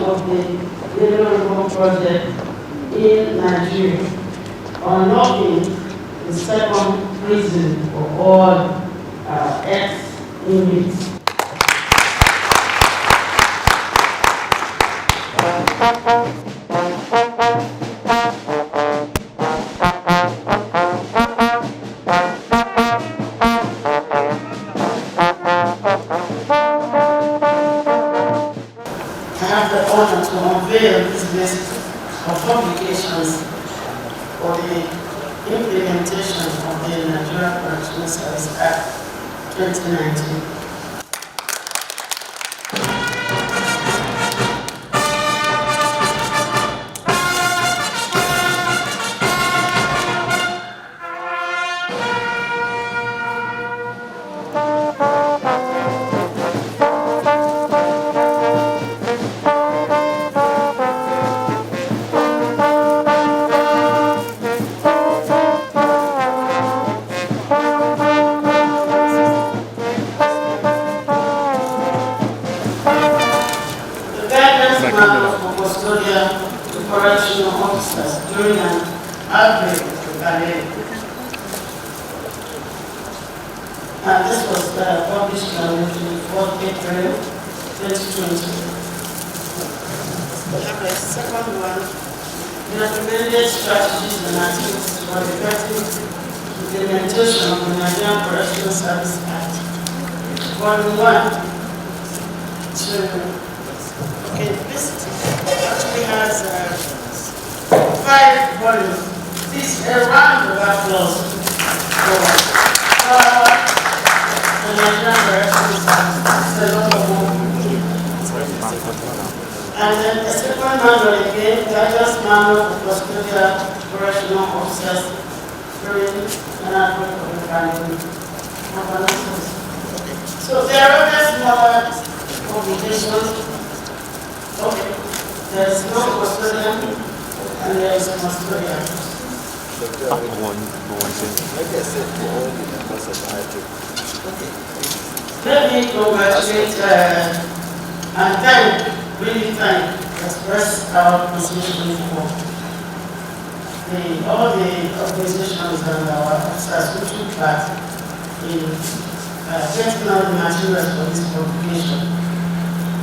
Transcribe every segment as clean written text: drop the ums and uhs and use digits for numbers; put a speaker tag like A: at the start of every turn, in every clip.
A: of the Labor Reform Project in Nigeria, unlocking the second prison for all ex-inmates. I have the honor to unveil this list of publications for the implementation of the Nigerian Correctional Service Act 2019. Non-Custodial to correctional officers during an outbreak of the pandemic. And this was published on the 24th April 2020. We have a second one, the recommended strategies and activities for effective implementation of the Nigerian Correctional Service Act. Volume 1 okay, this actually has 5 volumes. This is a round of applause for the Nigerian Correctional Service. It's a lot of work. And then the second manual again, Guidance Manual for Custodial Correctional Officers during an outbreak of the pandemic. So there are other smaller publications. Okay, there is non-custodial and there is custodial. Let me congratulate and really thank, express our appreciation for all the organizations and our officers who took part in getting all the materials for this publication.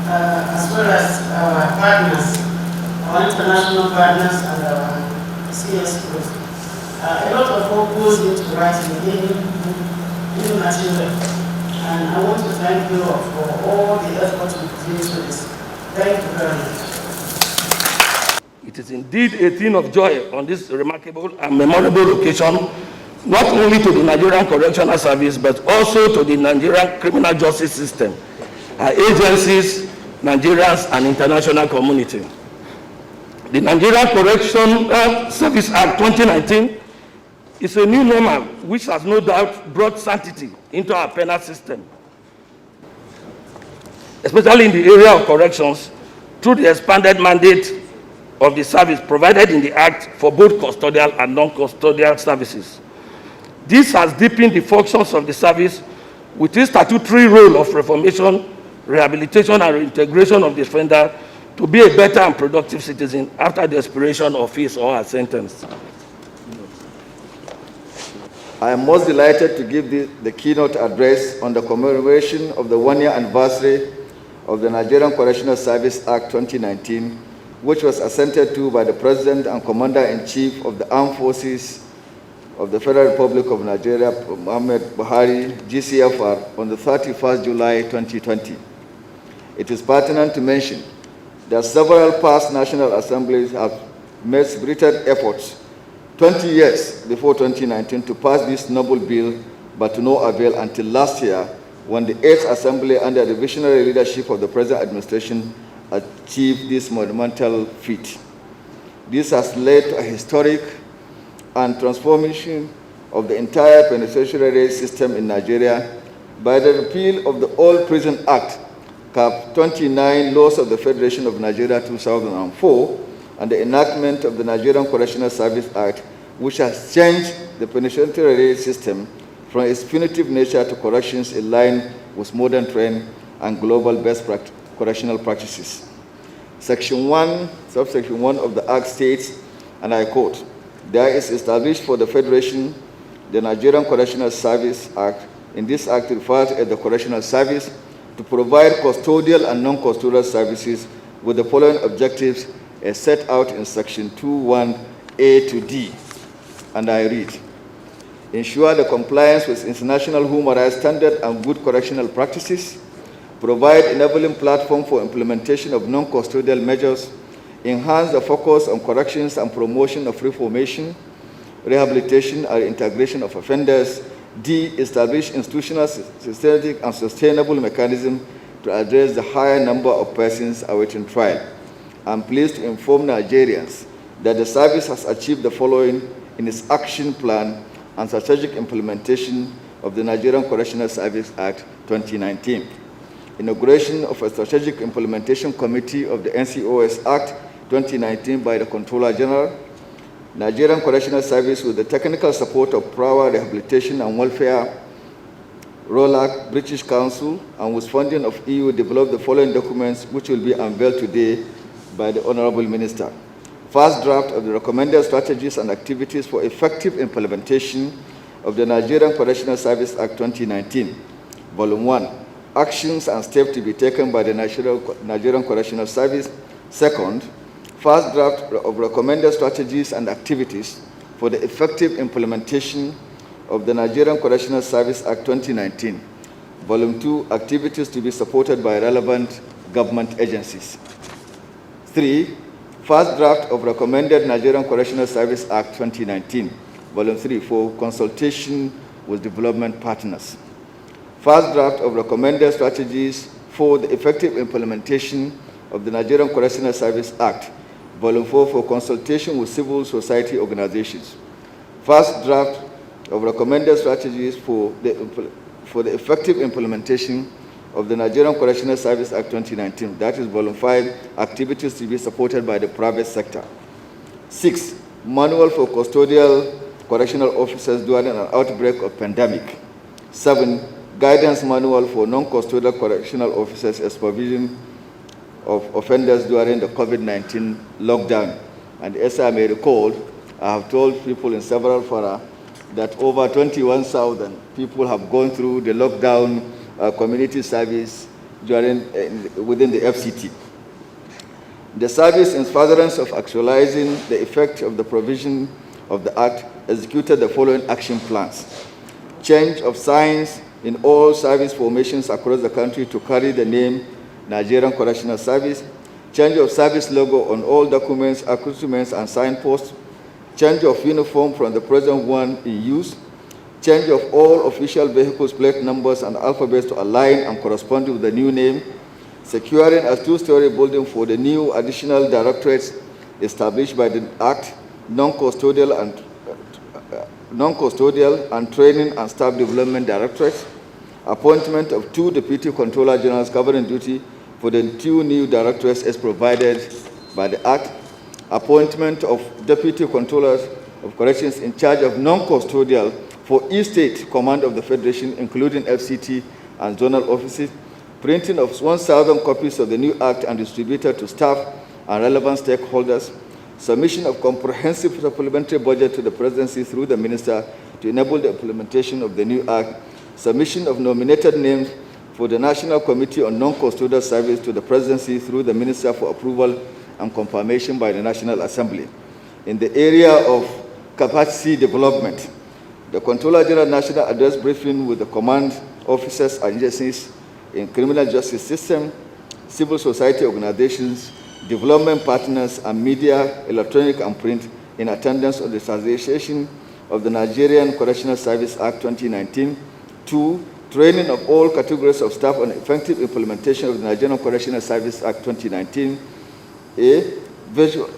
A: As well as our partners, our international partners and our CSOs. A lot of work goes into writing any material, and I want to thank you all for all the effort you put into this. Thank you very much.
B: It is indeed a thing of joy on this remarkable and memorable occasion, not only to the Nigerian Correctional Service, but also to the Nigerian criminal justice system, our agencies, Nigerians, and international community. The Nigerian Correctional Service Act 2019 is a new normal which has no doubt brought sanctity into our penal system, especially in the area of corrections, through the expanded mandate of the service provided in the Act for both custodial and non-custodial services. This has deepened the functions of the service with its statutory role of reformation, rehabilitation, and reintegration of the offender to be a better and productive citizen after the expiration of his or her sentence.
C: I am most delighted to give the keynote address on the commemoration of the one-year anniversary of the Nigerian Correctional Service Act 2019, which was assented to by the President and Commander-in-Chief of the Armed Forces of the Federal Republic of Nigeria, Muhammad Buhari, GCFR, on the 31st July 2020. It is pertinent to mention that several past National Assemblies have made spirited efforts 20 years before 2019 to pass this noble bill, but to no avail until last year, when the 8th Assembly, under the visionary leadership of the present administration, achieved this monumental feat. This has led to a historic and transformation of the entire penitentiary system in Nigeria by the repeal of the Old Prison Act, Cap 29, Laws of the Federation of Nigeria 2004, and the enactment of the Nigerian Correctional Service Act, which has changed the penitentiary system from its punitive nature to corrections in line with modern trend and global best correctional practices. Section 1, subsection 1 of the Act states, and I quote, "There is established for the Federation the Nigerian Correctional Service Act." In this act refers as the Correctional Service to provide custodial and non-custodial services with the following objectives as set out in Section 2(1)(a) to D. And I read, ensure the compliance with international human rights standards and good correctional practices, provide enabling platform for implementation of non-custodial measures, enhance the focus on corrections and promotion of reformation, rehabilitation and integration of offenders. D, establish institutional, systematic and sustainable mechanism to address the higher number of persons awaiting trial. I'm pleased to inform Nigerians that the service has achieved the following in its action plan and strategic implementation of the Nigerian Correctional Service Act 2019. Inauguration of a strategic implementation committee of the NCoS Act 2019 by the Controller General, Nigerian Correctional Service with the technical support of Power, Rehabilitation and Welfare, ROLAC, British Council, and with funding of EU, developed the following documents which will be unveiled today by the Honorable Minister. First draft of the recommended strategies and activities for effective implementation of the Nigerian Correctional Service Act 2019. Volume 1, actions and steps to be taken by the Nigerian Correctional Service. Second, first draft of recommended strategies and activities for the effective implementation of the Nigerian Correctional Service Act 2019. Volume 2, activities to be supported by relevant government agencies. 3, first draft of recommended Nigerian Correctional Service Act 2019. Volume 3, for consultation with development partners. First draft of recommended strategies for the effective implementation of the Nigerian Correctional Service Act. Volume 4, for consultation with civil society organizations. First draft of recommended strategies for the effective implementation of the Nigerian Correctional Service Act 2019. That is Volume 5, activities to be supported by the private sector. 6, manual for custodial correctional officers during an outbreak of pandemic. 7, guidance manual for non-custodial correctional officers as provision of offenders during the COVID-19 lockdown. And as I may recall, I have told people in several fora that over 21,000 people have gone through the lockdown community service within the FCT. The service, in furtherance of actualizing the effect of the provision of the Act, executed the following action plans. Change of signs in all service formations across the country to carry the name Nigerian Correctional Service, change of service logo on all documents, accoutrements, and signposts, change of uniform from the present one in use, change of all official vehicles' plate numbers and alphabets to align and correspond with the new name, securing a two-story building for the new additional directorates established by the Act, non-custodial and training and staff development directorates, appointment of 2 Deputy Controller Generals covering duty for the 2 new directorates as provided by the Act, appointment of Deputy Controllers of Corrections in charge of non-custodial for each state command of the Federation, including FCT and zonal offices, printing of 1,000 copies of the new Act and distributed to staff and relevant stakeholders, submission of comprehensive supplementary budget to the Presidency through the Minister to enable the implementation of the new Act, submission of nominated names for the National Committee on Non-Custodial Service to the Presidency through the Minister for approval and confirmation by the National Assembly. In the area of capacity development, the Controller General National Address briefing with the command officers and agencies in criminal justice system, civil society organizations, development partners, and media, electronic and print, in attendance on the transition of the Nigerian Correctional Service Act 2019. 2, training of all categories of staff on effective implementation of the Nigerian Correctional Service Act 2019. A, virtual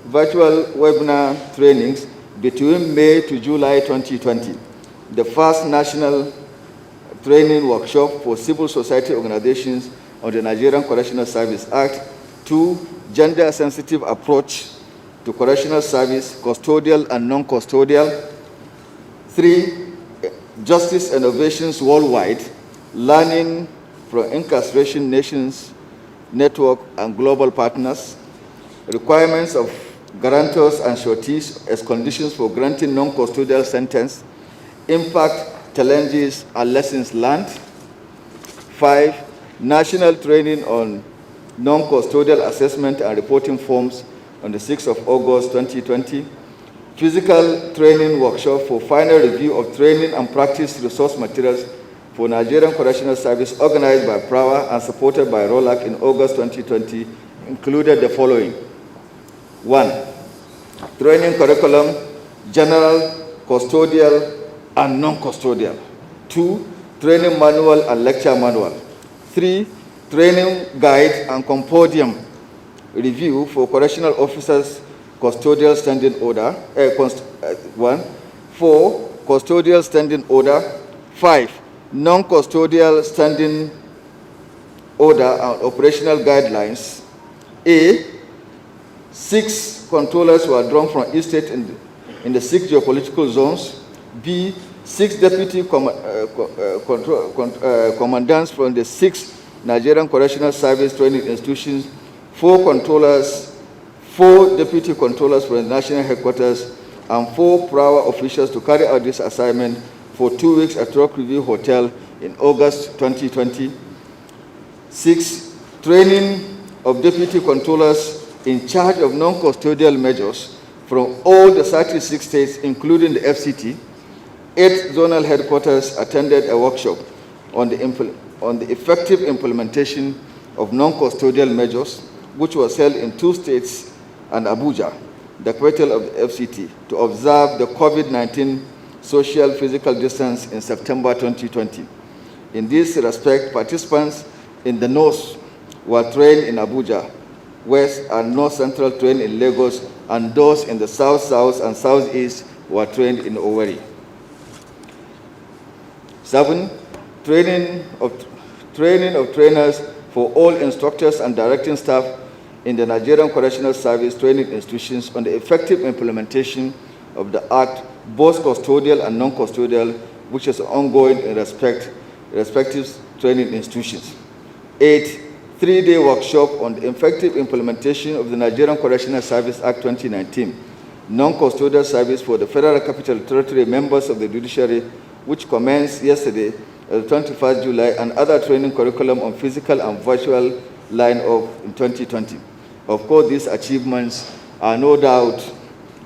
C: webinar trainings between May to July 2020. The first national training workshop for civil society organizations on the Nigerian Correctional Service Act. 2, gender-sensitive approach to correctional service, custodial and non-custodial. 3, justice innovations worldwide, learning from incarceration nations network, and global partners, requirements of guarantors and sureties as conditions for granting non-custodial sentence, impact, challenges, and lessons learned. 5, national training on non-custodial assessment and reporting forms on the 6th of August 2020. Physical training workshop for final review of training and practice resource materials for Nigerian Correctional Service organized by PRAWA and supported by ROLAC in August 2020 included the following. 1, training curriculum, general, custodial, and non-custodial. 2, training manual and lecture manual. 3, training guide and compendium review for correctional officers, custodial standing order. 4, custodial standing order. 5, non-custodial standing order and operational guidelines. A, 6 controllers were drawn from each state in the 6 geopolitical zones. B, 6 deputy commandants from the 6 Nigerian Correctional Service training institutions, 4 controllers, 4 deputy controllers from the national headquarters, and 4 PRAWA officials to carry out this assignment for 2 weeks at Rock Review Hotel in August 2020. 6, training of deputy controllers in charge of non-custodial measures from all the 36 states, including the FCT. 8 zonal headquarters attended a workshop on the effective implementation of non-custodial measures, which was held in 2 states and Abuja, the capital of the FCT, to observe the COVID-19 social physical distance in September 2020. In this respect, participants in the North were trained in Abuja, West and North Central trained in Lagos, and those in the South, South, and Southeast were trained in Owerri. 7, training of trainers for all instructors and directing staff in the Nigerian Correctional Service training institutions on the effective implementation of the Act, both custodial and non-custodial, which is ongoing in respective training institutions. 8, 3-day workshop on the effective implementation of the Nigerian Correctional Service Act 2019, non-custodial service for the Federal Capital Territory members of the judiciary, which commenced yesterday, the 21st July, and other training curriculum on physical and virtual line-up in 2020. Of course, these achievements are no doubt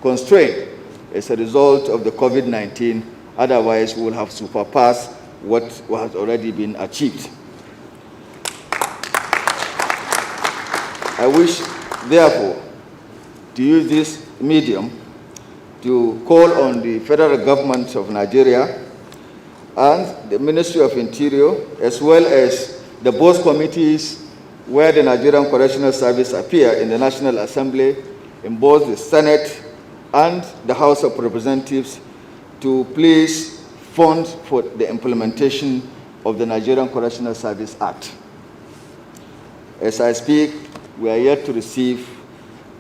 C: constrained as a result of the COVID-19, otherwise we will have surpassed what has already been achieved. I wish, therefore, to use this medium to call on the federal government of Nigeria and the Ministry of Interior, as well as the both committees where the Nigerian Correctional Service appear in the National Assembly, in both the Senate and the House of Representatives, to please fund for the implementation of the Nigerian Correctional Service Act. As I speak, we are yet to receive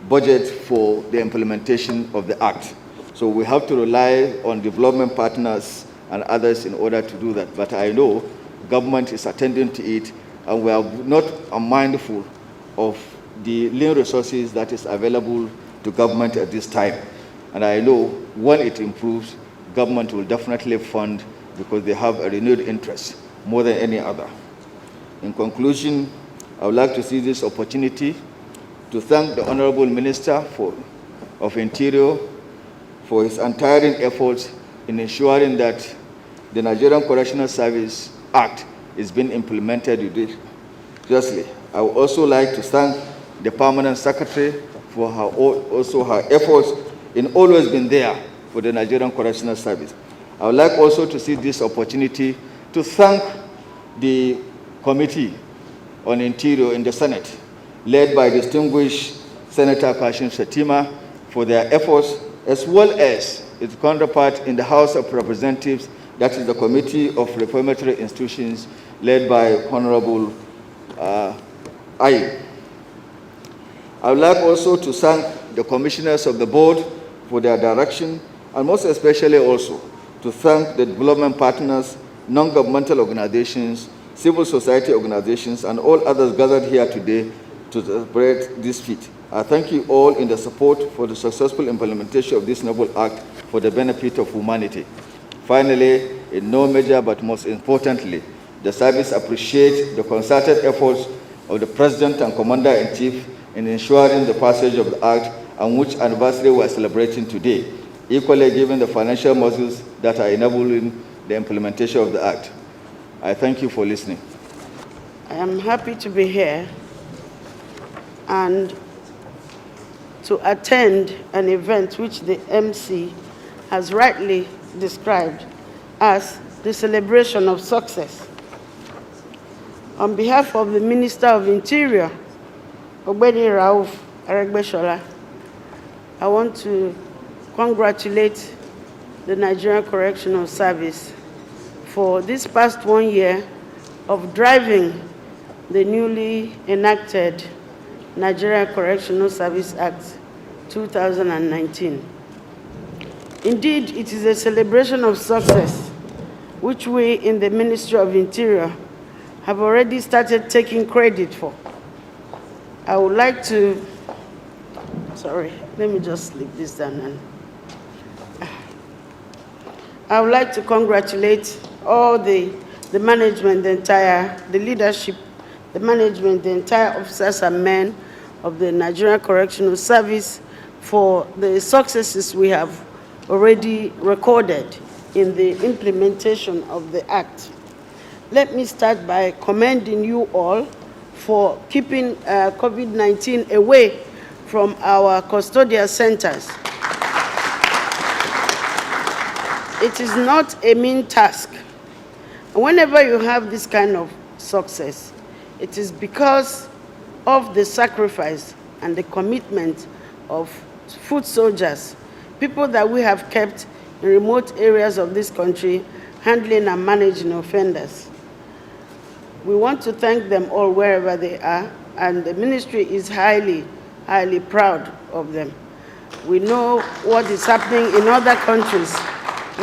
C: budget for the implementation of the Act. So we have to rely on development partners and others in order to do that. But I know government is attending to it, and we are not unmindful of the lean resources that is available to government at this time. And I know when it improves, government will definitely fund, because they have a renewed interest more than any other. In conclusion, I would like to seize this opportunity to thank the Honorable Minister of Interior for his untiring efforts in ensuring that the Nigerian Correctional Service Act is being implemented justly. I would also like to thank the Permanent Secretary for her efforts in always being there for the Nigerian Correctional Service. I would like also to seize this opportunity to thank the Committee on Interior in the Senate, led by distinguished Senator Kashim Shettima, for their efforts, as well as its counterpart in the House of Representatives, that is the Committee of Reformatory Institutions, led by Honorable Ayi. I would like also to thank the commissioners of the board for their direction, and most especially also to thank the development partners, non-governmental organizations, civil society organizations, and all others gathered here today to celebrate this feat. I thank you all in the support for the successful implementation of this noble act for the benefit of humanity. Finally, in no measure but most importantly, the service appreciates the concerted efforts of the President and Commander-in-Chief in ensuring the passage of the act, on which anniversary we are celebrating today, equally given the financial muscles that are enabling the implementation of the act. I thank you for listening.
A: I am happy to be here and to attend an event which the MC has rightly described as the celebration of success. On behalf of the Minister of Interior, Ogbeni Rauf Aregbesola, I want to congratulate the Nigerian Correctional Service for this past 1 year of driving the newly enacted Nigerian Correctional Service Act 2019. Indeed, it is a celebration of success which we in the Ministry of Interior have already started taking credit for. I would like to, let me just leave this down. And I would like to congratulate all the management, the leadership, the management, the entire officers and men of the Nigerian Correctional Service for the successes we have already recorded in the implementation of the Act. Let me start by commending you all for keeping COVID-19 away from our custodial centers. It is not a mean task. Whenever you have this kind of success, it is because of the sacrifice and the commitment of foot soldiers, people that we have kept in remote areas of this country, handling and managing offenders. We want to thank them all wherever they are, and the ministry is highly, highly proud of them. We know what is happening in other countries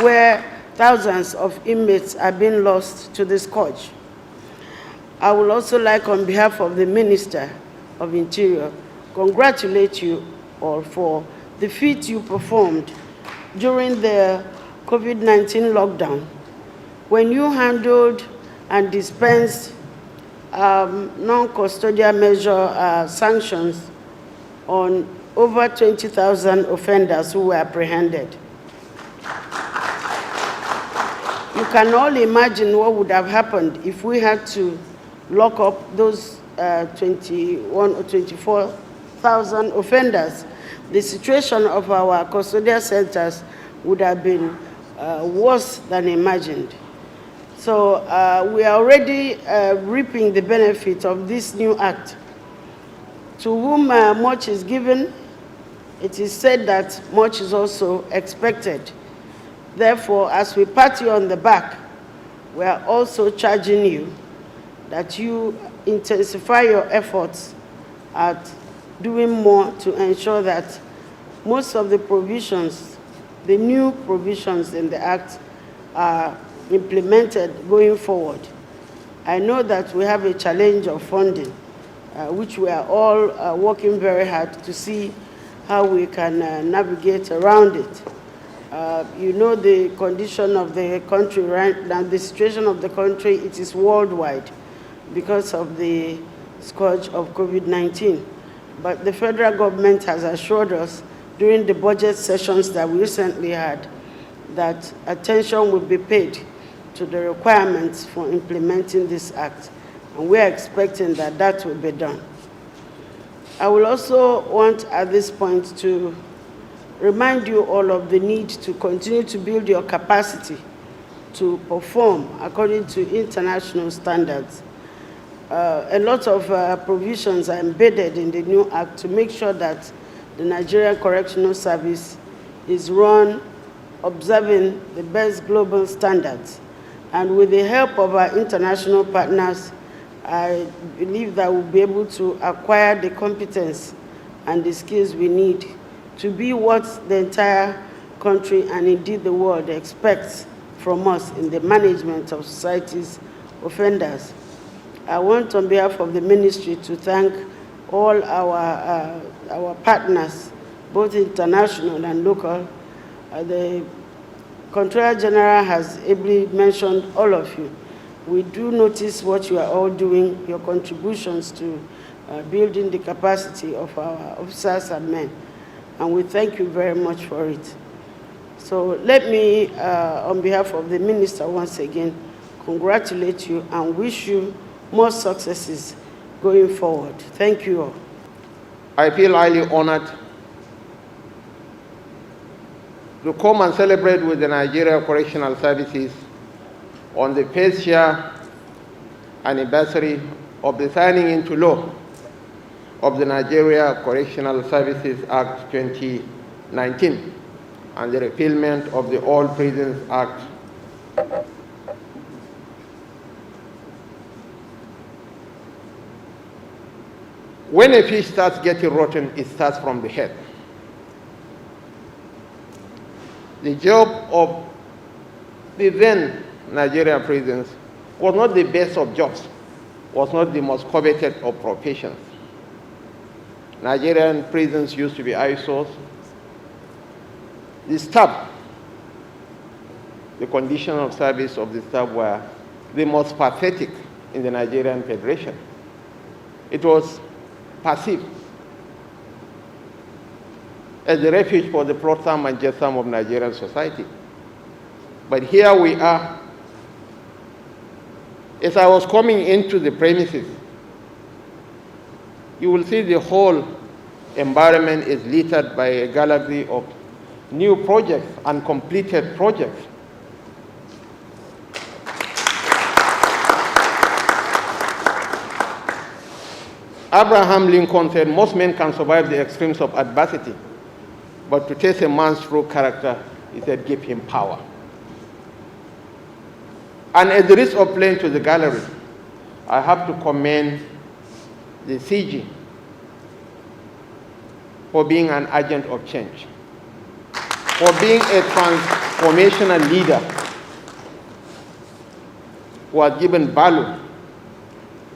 A: where thousands of inmates are being lost to the scourge. I would also like, on behalf of the Minister of Interior, congratulate you all for the feat you performed during the COVID-19 lockdown, when you handled and dispensed non-custodial measure sanctions on over 20,000 offenders who were apprehended. You can all imagine what would have happened if we had to lock up those 21 or 24,000 offenders. The situation of our custodial centers would have been worse than imagined. So we are already reaping the benefit of this new act. To whom much is given, it is said that much is also expected. Therefore, as we pat you on the back, we are also charging you that you intensify your efforts at doing more to ensure that most of the provisions, the new provisions in the Act, are implemented going forward. I know that we have a challenge of funding, which we are all working very hard to see how we can navigate around it. You know the condition of the country right now, the situation of the country, it is worldwide because of the scourge of COVID-19. But the federal government has assured us during the budget sessions that we recently had that attention will be paid to the requirements for implementing this act. And we are expecting that that will be done. I will also want at this point to remind you all of the need to continue to build your capacity to perform according to international standards. A lot of provisions are embedded in the new act to make sure that the Nigerian Correctional Service is run observing the best global standards. And with the help of our international partners, I believe that we'll be able to acquire the competence and the skills we need to be what the entire country and indeed the world expects from us in the management of society's offenders. I want on behalf of the ministry to thank all our partners, both international and local. The Controller General has ably mentioned all of you. We do notice what you are all doing, your contributions to building the capacity of our officers and men, and we thank you very much for it. So let me, on behalf of the minister, once again, congratulate you and wish you more successes going forward. Thank you all.
D: I feel highly honored to come and celebrate with the Nigerian Correctional Services on the first year anniversary of the signing into law of the Nigeria Correctional Services Act 2019 and the repealment of the All Prisons Act. When a fish starts getting rotten, it starts from the head. The job of the then Nigerian prisons was not the best of jobs, was not the most coveted of professions. Nigerian prisons used to be eyesores. The staff, the condition of service of the staff were the most pathetic in the Nigerian Federation. It was perceived as the refuge for the Protham and Jetham of Nigerian society. But here we are. As I was coming into the premises, you will see the whole environment is littered by a galaxy of new projects and completed projects. Abraham Lincoln said, most men can survive the extremes of adversity, but to test a man's true character, he said, give him power. And at the risk of playing to the gallery, I have to commend the CG for being an agent of change, for being a transformational leader who has given value.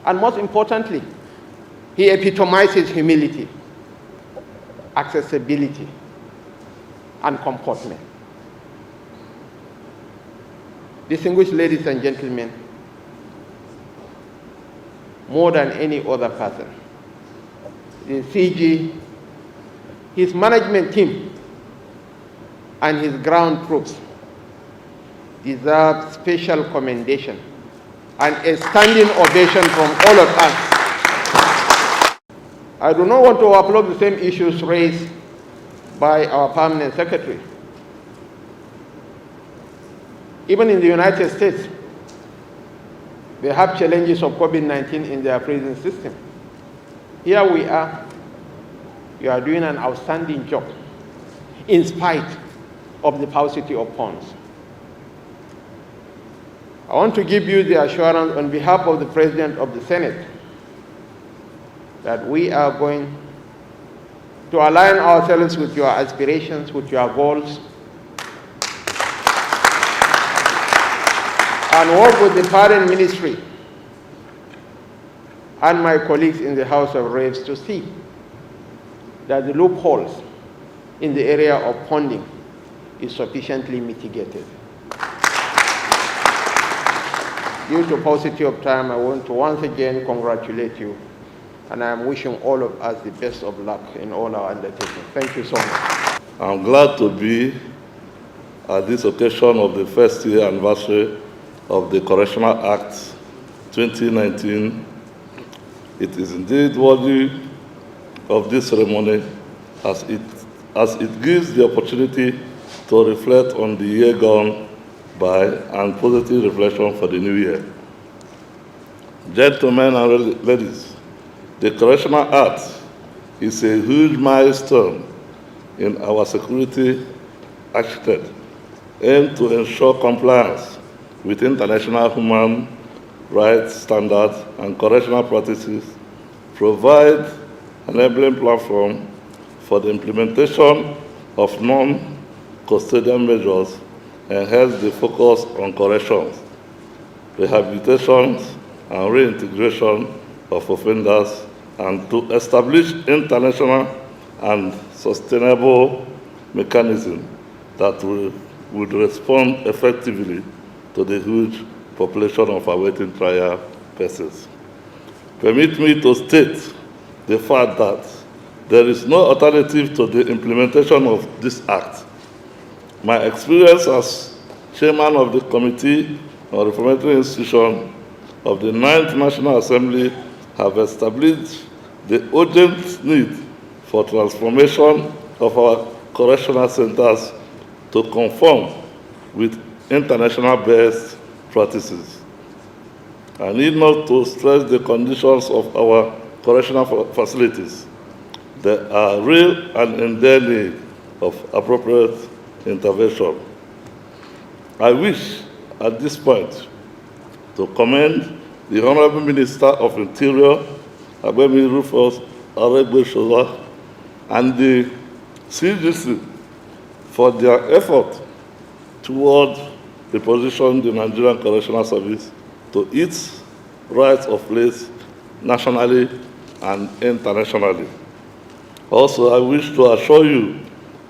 D: And most importantly, he epitomizes humility, accessibility, and comportment. Distinguished ladies and gentlemen, more than any other person, the CG, his management team, and his ground troops deserve special commendation and a standing ovation from all of us. I do not want to upload the same issues raised by our permanent secretary. Even in the United States, they have challenges of COVID-19 in their prison system. Here we are. You are doing an outstanding job in spite of the paucity of funds. I want to give you the assurance on behalf of the President of the Senate that we are going to align ourselves with your aspirations, with your goals, and work with the Foreign Ministry and my colleagues in the House of Reps to see that the loopholes in the area of funding is sufficiently mitigated. Due to paucity of time, I want to once again congratulate you, and I am wishing all of us the best of luck in all our undertakings. Thank you so much.
E: I'm glad to be at this occasion of the first year anniversary of the Correctional Act 2019. It is indeed worthy of this ceremony as it gives the opportunity to reflect on the year gone by and positive reflection for the new year. Gentlemen and ladies, the Correctional Act is a huge milestone in our security architecture aimed to ensure compliance with international human rights standards and correctional practices, provide an enabling platform for the implementation of non-custodial measures, and hence the focus on corrections, rehabilitation, and reintegration of offenders, and to establish international and sustainable mechanisms that would respond effectively to the huge population of awaiting trial persons. Permit me to state the fact that there is no alternative to the implementation of this act. My experience as chairman of the Committee on Reformatory Institution of the 9th National Assembly have established the urgent need for transformation of our correctional centers to conform with international best practices. I need not to stress the conditions of our correctional facilities. There are real and in their need of appropriate intervention. I wish at this point to commend the Honorable Minister of Interior, Agbemi Rufus Aregbesola, and the CGC for their effort toward repositioning the Nigerian Correctional Service to its right of place nationally and internationally. Also, I wish to assure you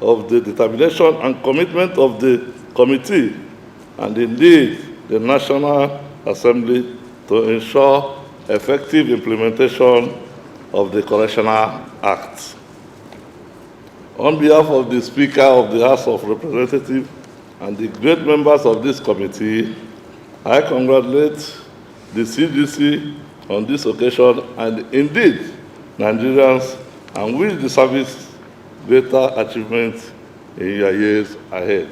E: of the determination and commitment of the committee and indeed the National Assembly to ensure effective implementation of the Correctional Act. On behalf of the Speaker of the House of Representatives and the great members of this committee, I congratulate the CGC on this occasion and indeed Nigerians, and wish the service greater achievements in your years ahead.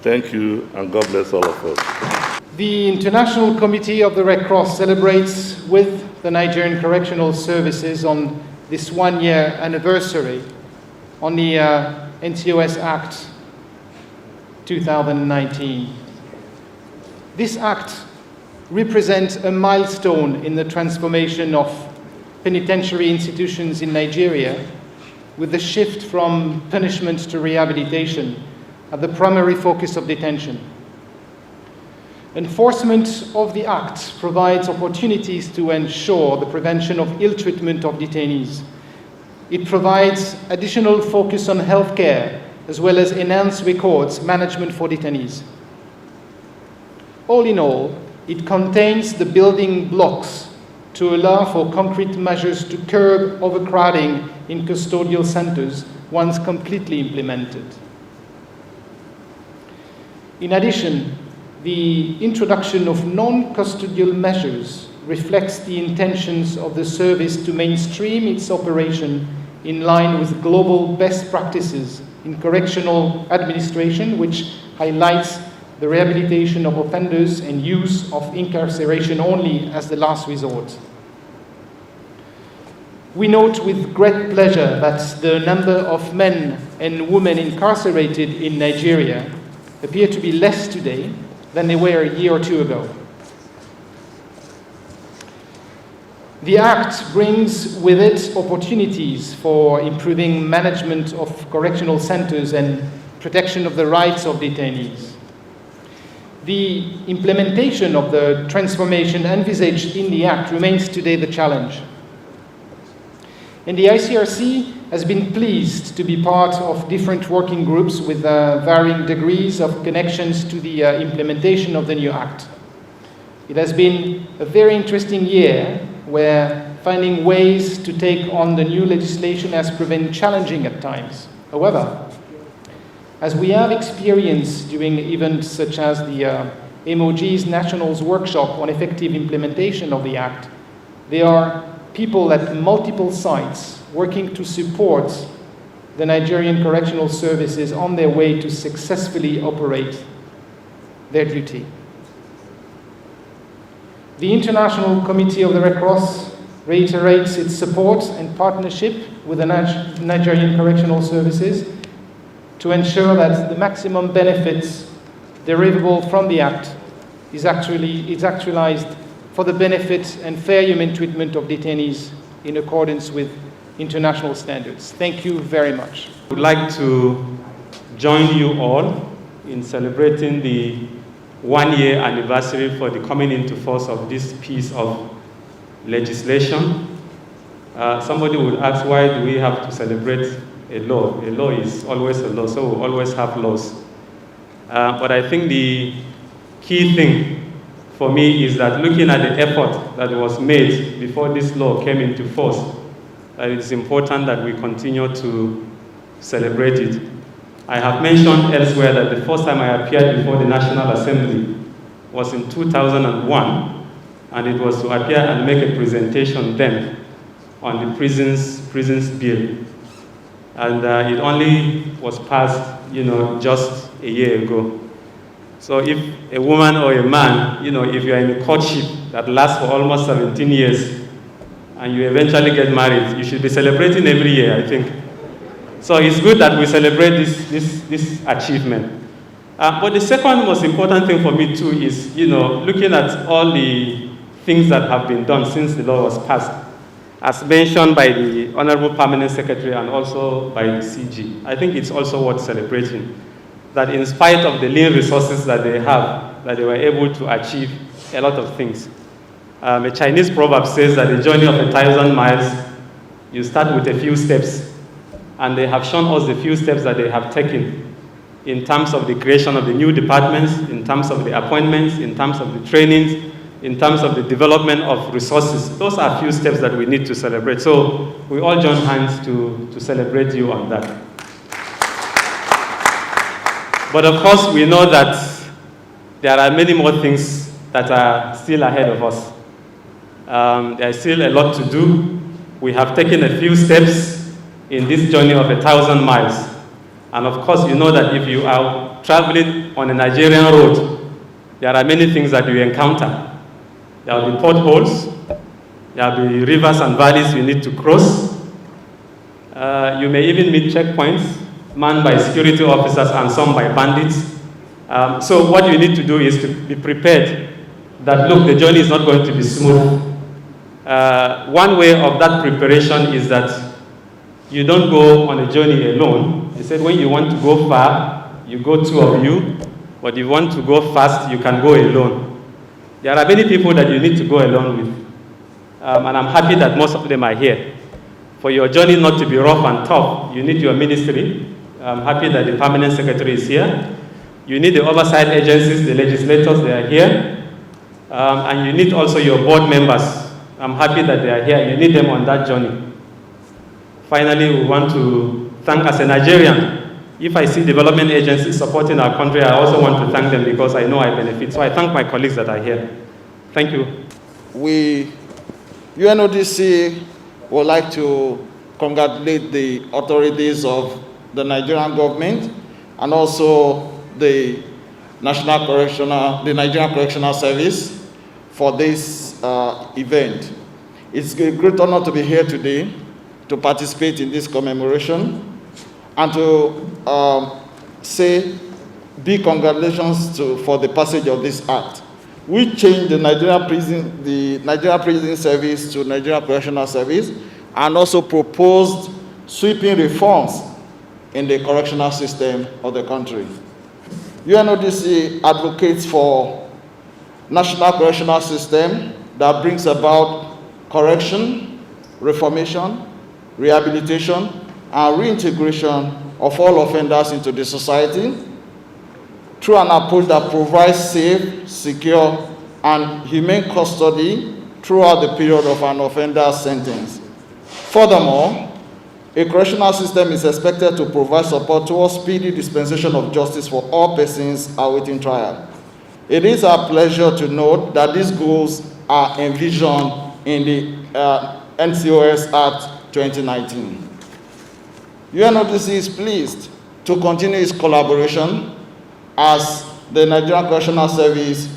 E: Thank you, and God bless all of us.
F: The International Committee of the Red Cross celebrates with the Nigerian Correctional Services on this one-year anniversary on the NCoS Act 2019. This act represents a milestone in the transformation of penitentiary institutions in Nigeria, with the shift from punishment to rehabilitation as the primary focus of detention. Enforcement of the Act provides opportunities to ensure the prevention of ill treatment of detainees. It provides additional focus on healthcare, as well as enhanced records management for detainees. All in all, it contains the building blocks to allow for concrete measures to curb overcrowding in custodial centers once completely implemented. In addition, the introduction of non-custodial measures reflects the intentions of the service to mainstream its operation in line with global best practices in correctional administration, which highlights the rehabilitation of offenders and use of incarceration only as the last resort. We note with great pleasure that the number of men and women incarcerated in Nigeria appear to be less today than they were a year or two ago. The Act brings with it opportunities for improving management of correctional centers and protection of the rights of detainees. The implementation of the transformation envisaged in the Act remains today the challenge. And the ICRC has been pleased to be part of different working groups with varying degrees of connections to the implementation of the new Act. It has been a very interesting year where finding ways to take on the new legislation has proven challenging at times. However, as we have experienced during events such as the MOG's Nationals Workshop on effective implementation of the Act, there are people at multiple sites working to support the Nigerian Correctional Services on their way to successfully operate their duty. The International Committee of the Red Cross reiterates its support and partnership with the Nigerian Correctional Services to ensure that the maximum benefits derivable from the Act is actualized for the benefit and fair human treatment of detainees in accordance with international standards. Thank you very much.
G: I would like to join you all in celebrating the one-year anniversary for the coming into force of this piece of legislation. Somebody would ask, why do we have to celebrate a law? A law is always a law, so we always have laws. But I think the key thing for me is that looking at the effort that was made before this law came into force, that it is important that we continue to celebrate it. I have mentioned elsewhere that the first time I appeared before the National Assembly was in 2001, and it was to appear and make a presentation then on the prisons bill. And it only was passed, just a year ago. So if a woman or a man, if you're in a courtship that lasts for almost 17 years, and you eventually get married, you should be celebrating every year, I think. So it's good that we celebrate this achievement. But the second most important thing for me too is, looking at all the things that have been done since the law was passed, as mentioned by the Honorable Permanent Secretary and also by the CG. I think it's also worth celebrating that in spite of the lean resources that they have, that they were able to achieve a lot of things. A Chinese proverb says that the journey of 1,000 miles, you start with a few steps. And they have shown us the few steps that they have taken in terms of the creation of the new departments, in terms of the appointments, in terms of the trainings, in terms of the development of resources. Those are few steps that we need to celebrate. So we all join hands to celebrate you on that. But of course, we know that there are many more things that are still ahead of us. There is still a lot to do. We have taken a few steps in this journey of 1,000 miles. And of course, you know that if you are traveling on a Nigerian road, there are many things that you encounter. There will be potholes, there will be rivers and valleys you need to cross. You may even meet checkpoints manned by security officers and some by bandits. So what you need to do is to be prepared that, look, the journey is not going to be smooth. One way of that preparation is that you don't go on a journey alone. They said when you want to go far, you go two of you, but if you want to go fast, you can go alone. There are many people that you need to go alone with. And I'm happy that most of them are here. For your journey not to be rough and tough, you need your ministry. I'm happy that the Permanent Secretary is here. You need the oversight agencies, the legislators, they are here. And you need also your board members. I'm happy that they are here. You need them on that journey. Finally, we want to thank, as a Nigerian, if I see development agencies supporting our country, I also want to thank them because I know I benefit. So I thank my colleagues that are here. Thank you.
H: We, UNODC, would like to congratulate the authorities of the Nigerian government and also the Nigerian Correctional Service for this event. It's a great honor to be here today to participate in this commemoration and to say big congratulations for the passage of this act. We changed the Nigerian Prison Service to Nigerian Correctional Service and also proposed sweeping reforms in the correctional system of the country. UNODC advocates for national correctional system that brings about correction, reformation, rehabilitation, and reintegration of all offenders into the society through an approach that provides safe, secure, and humane custody throughout the period of an offender's sentence. Furthermore, a correctional system is expected to provide support towards speedy dispensation of justice for all persons awaiting trial. It is our pleasure to note that these goals are envisioned in the NCoS Act 2019. UNODC is pleased to continue its collaboration as the Nigerian Correctional Service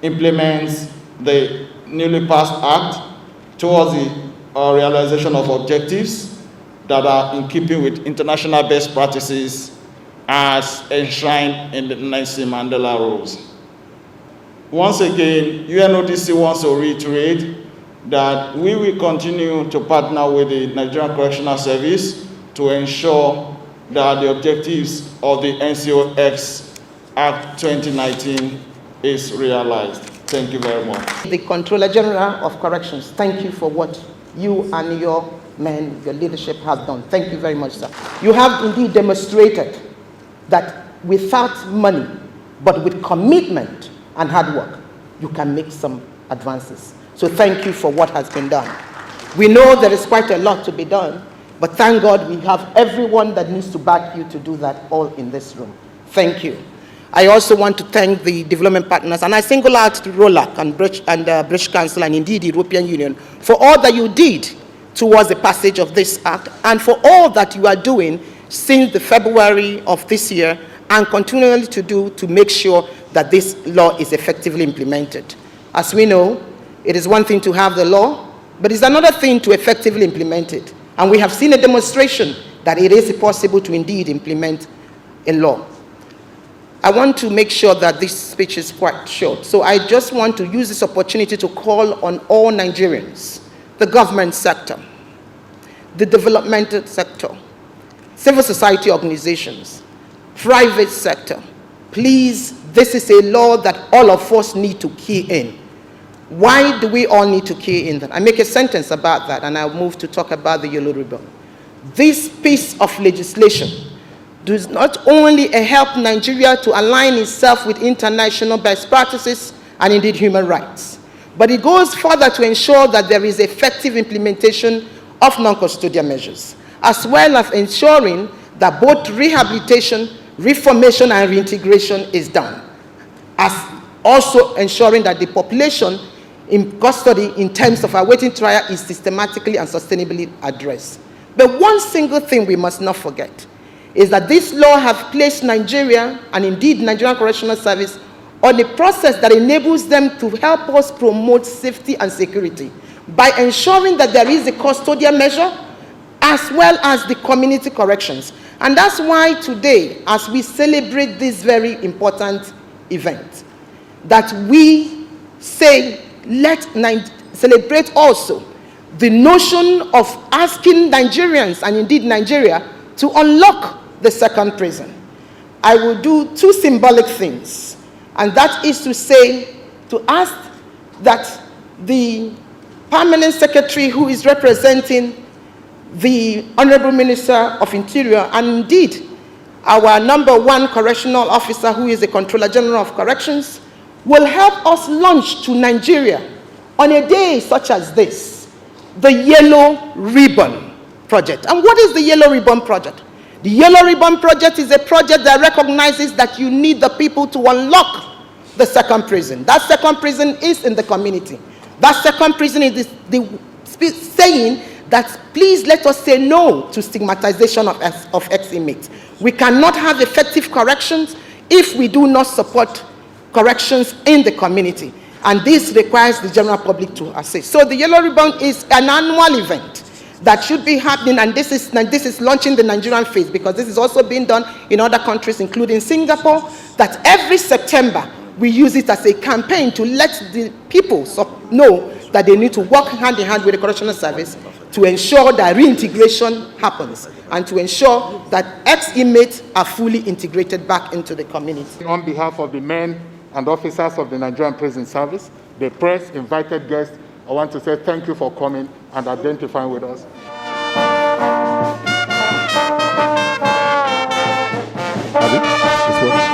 H: implements the newly passed act towards the realization of objectives that are in keeping with international best practices as enshrined in the Nelson Mandela rules. Once again, UNODC wants to reiterate that we will continue to partner with the Nigerian Correctional Service to ensure that the objectives of the NCoS Act 2019 is realized. Thank you very much.
I: The Controller General of Corrections, thank you for what you and your men, your leadership have done. Thank you very much, sir. You have indeed demonstrated that without money, but with commitment and hard work, you can make some advances. So thank you for what has been done. We know there is quite a lot to be done, but thank God we have everyone that needs to back you to do that all in this room. Thank you. I also want to thank the development partners, and I single out ROLAC and British Council and indeed the European Union for all that you did towards the passage of this act and for all that you are doing since the February of this year and continually to do to make sure that this law is effectively implemented. As we know, it is one thing to have the law, but it's another thing to effectively implement it. And we have seen a demonstration that it is possible to indeed implement a law. I want to make sure that this speech is quite short. So I just want to use this opportunity to call on all Nigerians, the government sector, the developmental sector, civil society organizations, private sector. Please, this is a law that all of us need to key in. Why do we all need to key in that? I make a sentence about that and I'll move to talk about the yellow ribbon. This piece of legislation does not only help Nigeria to align itself with international best practices and indeed human rights, but it goes further to ensure that there is effective implementation of non-custodial measures, as well as ensuring that both rehabilitation, reformation, and reintegration is done, as also ensuring that the population in custody in terms of awaiting trial is systematically and sustainably addressed. But one single thing we must not forget is that this law has placed Nigeria, and indeed Nigerian Correctional Service, on a process that enables them to help us promote safety and security by ensuring that there is a custodial measure as well as the community corrections. And that's why today, as we celebrate this very important event, that we say, let's celebrate also the notion of asking Nigerians, and indeed Nigeria, to unlock the second prison. I will do two symbolic things, and that is to say, to ask that the permanent secretary who is representing the Honorable Minister of Interior, and indeed our #1 correctional officer who is the Controller General of Corrections, will help us launch to Nigeria on a day such as this, the Yellow Ribbon Project. And what is the Yellow Ribbon Project? The Yellow Ribbon Project is a project that recognizes that you need the people to unlock the second prison. That second prison is in the community. That second prison is saying that please let us say no to stigmatization of ex-inmates. We cannot have effective corrections if we do not support corrections in the community. And this requires the general public to assist. So the Yellow Ribbon is an annual event that should be happening, and this is launching the Nigerian phase, because this is also being done in other countries, including Singapore, that every September we use it as a campaign to let the people know that they need to work hand in hand with the correctional service to ensure that reintegration happens and to ensure that ex-inmates are fully integrated back into the community.
J: On behalf of the men and officers of the Nigerian Prison Service, the press, invited guests, I want to say thank you for coming and identifying with us.
K: It's what?